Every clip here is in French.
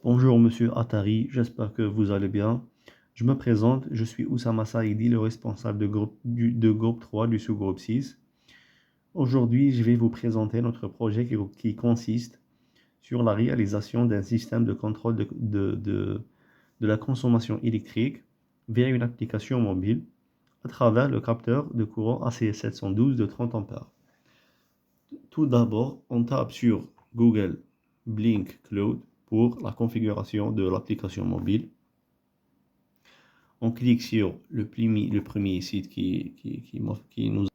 Bonjour Monsieur Attari, j'espère que vous allez bien. Je me présente, je suis Oussama Saïdi, le responsable de groupe 3 du sous-groupe 6. Aujourd'hui, je vais vous présenter notre projet qui consiste sur la réalisation d'un système de contrôle de la consommation électrique via une application mobile à travers le capteur de courant ACS712 de 30 ampères. Tout d'abord, on tape sur Google Blink Cloud pour la configuration de l'application mobile. On clique sur le premier site qui nous...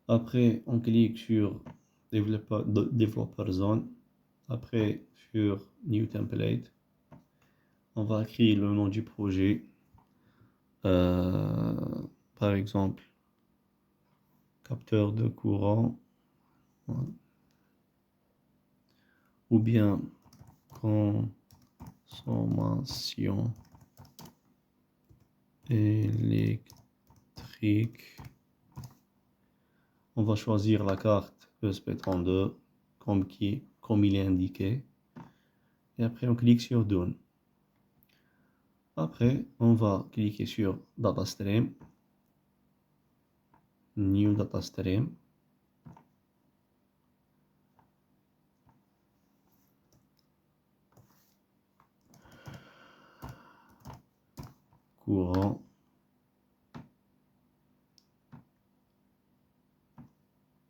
Après, on clique sur Developer Zone. Après, sur New Template. On va créer le nom du projet. Par exemple, capteur de courant. Ou bien consommation électrique. On va choisir la carte ESP32 comme il est indiqué. Et après, on clique sur Done. Après, on va cliquer sur Data Stream. New Data Stream. Courant.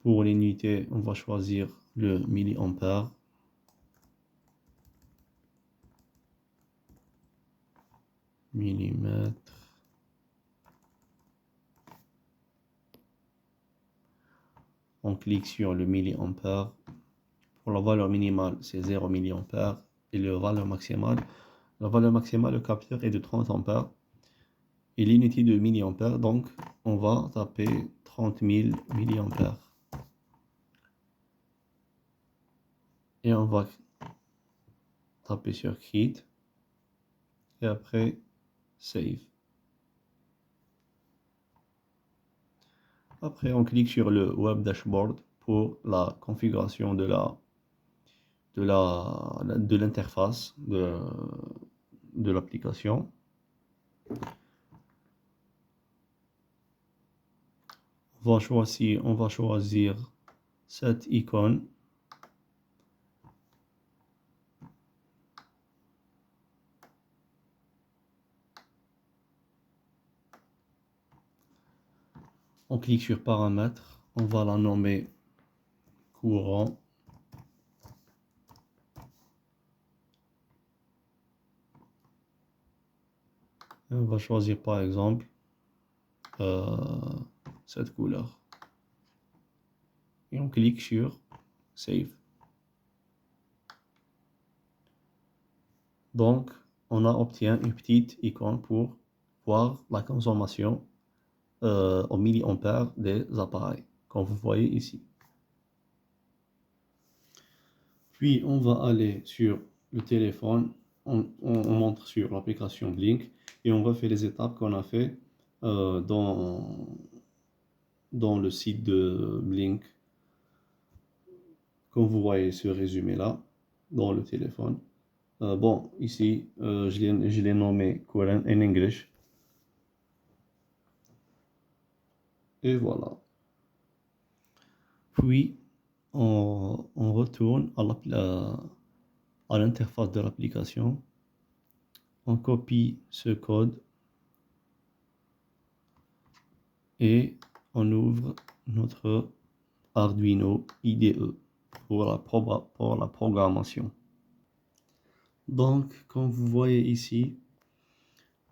Pour l'unité, on va choisir le milliampère. Millimètre. On clique sur le milliampère. Pour la valeur minimale, c'est 0 milliampère. Et la valeur maximale, le capteur est de 30 ampères. Et l'unité de milliampère, donc on va taper 30 000 milliampères. Et on va taper sur Create. Et après, Save. Après, on clique sur le Web Dashboard pour la configuration de l'interface de l'application. On va choisir cette icône. On clique sur paramètres, on va la nommer courant. Et on va choisir par exemple cette couleur. Et on clique sur Save. Donc, on a obtenu une petite icône pour voir la consommation au milliampère des appareils, comme vous voyez ici. Puis, on va aller sur le téléphone, on montre sur l'application Blink et on refait les étapes qu'on a fait dans le site de Blink. Comme vous voyez ce résumé-là, dans le téléphone. Bon, ici, je l'ai nommé Current in English. Et voilà. Puis, on retourne à l'interface de l'application. On copie ce code. Et on ouvre notre Arduino IDE pour la programmation. Donc, comme vous voyez ici,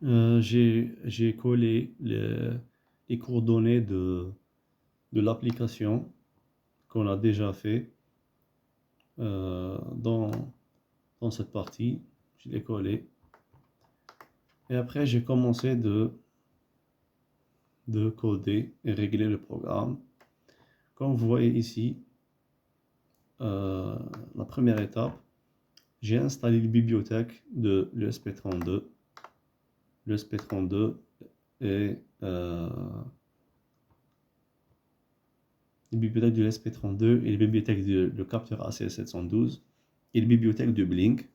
j'ai collé les coordonnées de l'application qu'on a déjà fait dans cette partie. Je l'ai collé. Et après, j'ai commencé de coder et régler le programme. Comme vous voyez ici, la première étape, j'ai installé les bibliothèques de l'ESP32. L'ESP32 et les bibliothèques de l'ESP32 et les bibliothèques de capteur ACS712 et les bibliothèques de Blink.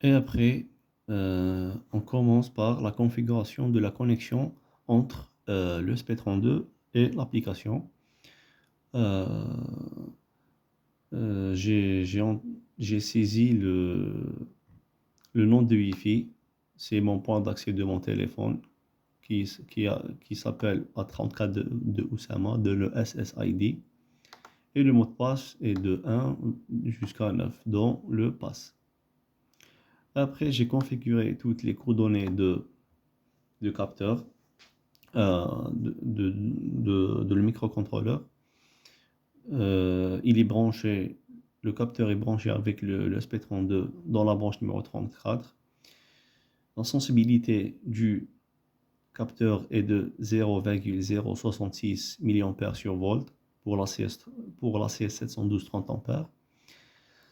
Et après, on commence par la configuration de la connexion entre le SP32 et l'application. Euh, j'ai saisi le nom de Wi-Fi. C'est mon point d'accès de mon téléphone qui s'appelle A34 de Oussama, de le SSID. Et le mot de passe est de 1 jusqu'à 9 dans le pass. Après, j'ai configuré toutes les coordonnées de capteur, de le microcontrôleur. Le capteur est branché avec le SP32 dans la branche numéro 34. La sensibilité du capteur est de 0,066 mA sur volt pour la CS 712 30 A.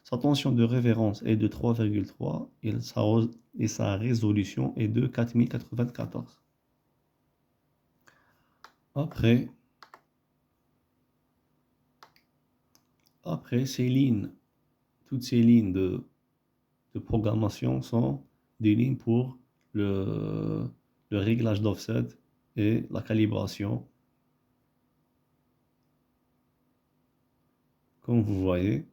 Sa tension de référence est de 3,3 et sa résolution est de 4094. Après, toutes ces lignes de programmation sont des lignes pour le réglage d'offset et la calibration. Comme vous voyez.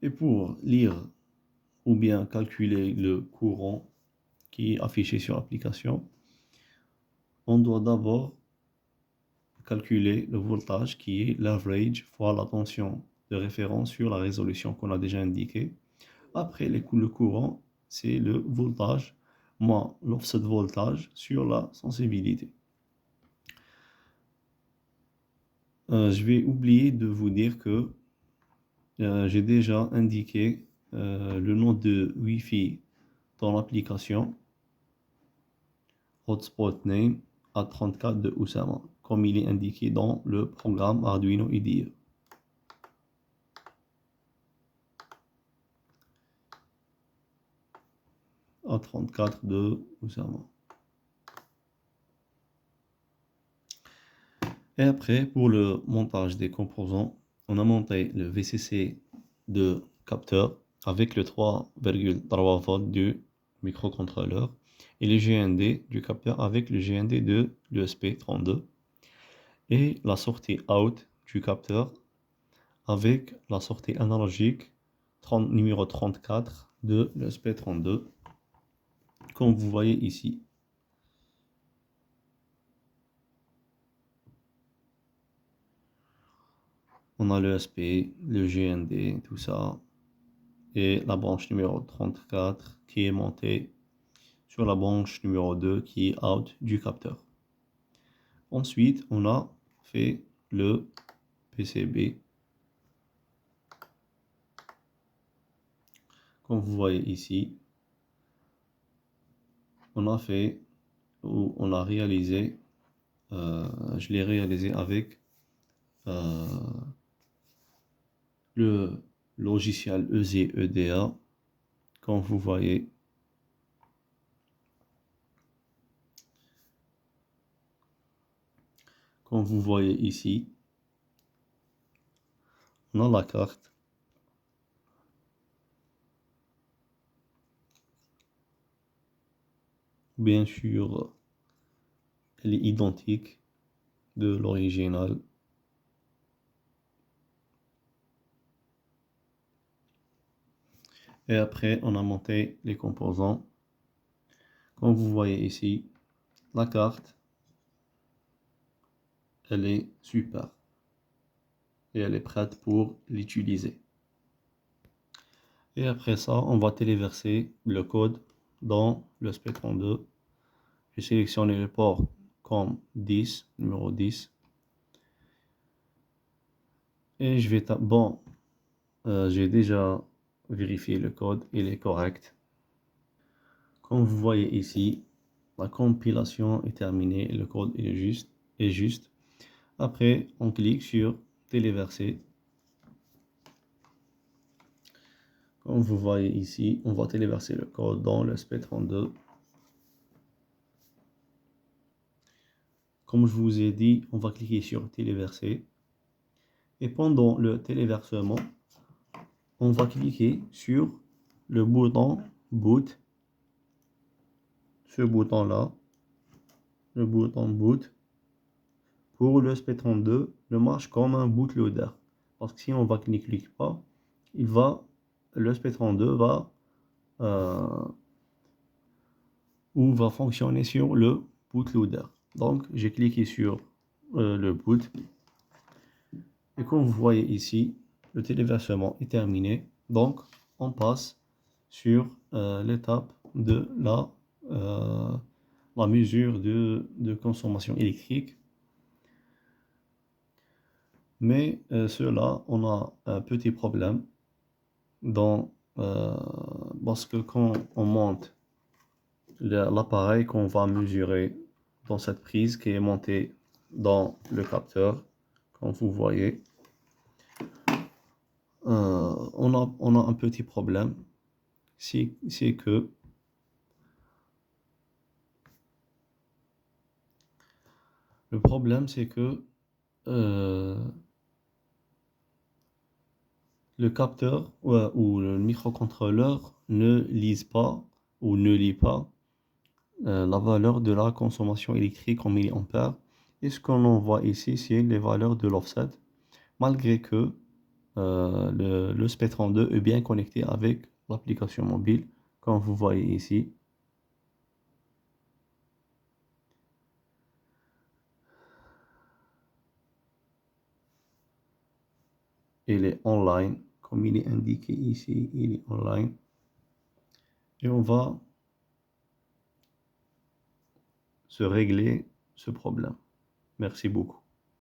Et pour lire ou bien calculer le courant qui est affiché sur l'application, on doit d'abord calculer le voltage qui est l'average fois la tension de référence sur la résolution qu'on a déjà indiquée. Après, le courant, c'est le voltage moins l'offset voltage sur la sensibilité. Je vais oublier de vous dire que j'ai déjà indiqué le nom de Wi-Fi dans l'application Hotspot Name A34 de Oussama, comme il est indiqué dans le programme Arduino IDE. A34 de Oussama. Et après, pour le montage des composants, on a monté le VCC de capteur avec le 3,3 volts du microcontrôleur et le GND du capteur avec le GND de l'ESP32 et la sortie out du capteur avec la sortie analogique numéro 34 de l'ESP32 comme vous voyez ici. On a l'ESP, le GND, tout ça, et la branche numéro 34 qui est montée sur la branche numéro 2 qui est out du capteur. Ensuite, on a fait le PCB. Comme vous voyez ici, on a réalisé, je l'ai réalisé avec le logiciel EZ-EDA, comme vous voyez. Comme vous voyez ici, on a la carte. Bien sûr, elle est identique de l'original. Et après, on a monté les composants. Comme vous voyez ici, la carte, elle est super. Et elle est prête pour l'utiliser. Et après ça, on va téléverser le code dans le SP32. J'ai sélectionné le port comme 10, numéro 10. Et je vais j'ai déjà vérifié le code, il est correct. Comme vous voyez ici, la compilation est terminée, le code est juste. Après, on clique sur téléverser. Comme vous voyez ici, on va téléverser le code dans le SP32. Comme je vous ai dit, on va cliquer sur téléverser. Et pendant le téléversement, on va cliquer sur le bouton boot, ce bouton-là, le bouton boot. Pour le SP32, ne marche comme un bootloader. Parce que si on ne clique pas, le SP32 va fonctionner sur le bootloader. Donc, j'ai cliqué sur le boot. Et comme vous voyez ici, le téléversement est terminé. Donc, on passe sur l'étape de la mesure de consommation électrique. Mais cela, on a un petit problème parce que quand on monte l'appareil qu'on va mesurer dans cette prise qui est montée dans le capteur, comme vous voyez, on a un petit problème. C'est que le problème, c'est que le capteur ou le microcontrôleur ne lise pas ou ne lit pas la valeur de la consommation électrique en milliampères. Et ce qu'on voit ici, c'est les valeurs de l'offset, malgré que le SP32 est bien connecté avec l'application mobile, comme vous voyez ici. Il est online, comme il est indiqué ici, il est online. Et on va se régler ce problème. Merci beaucoup.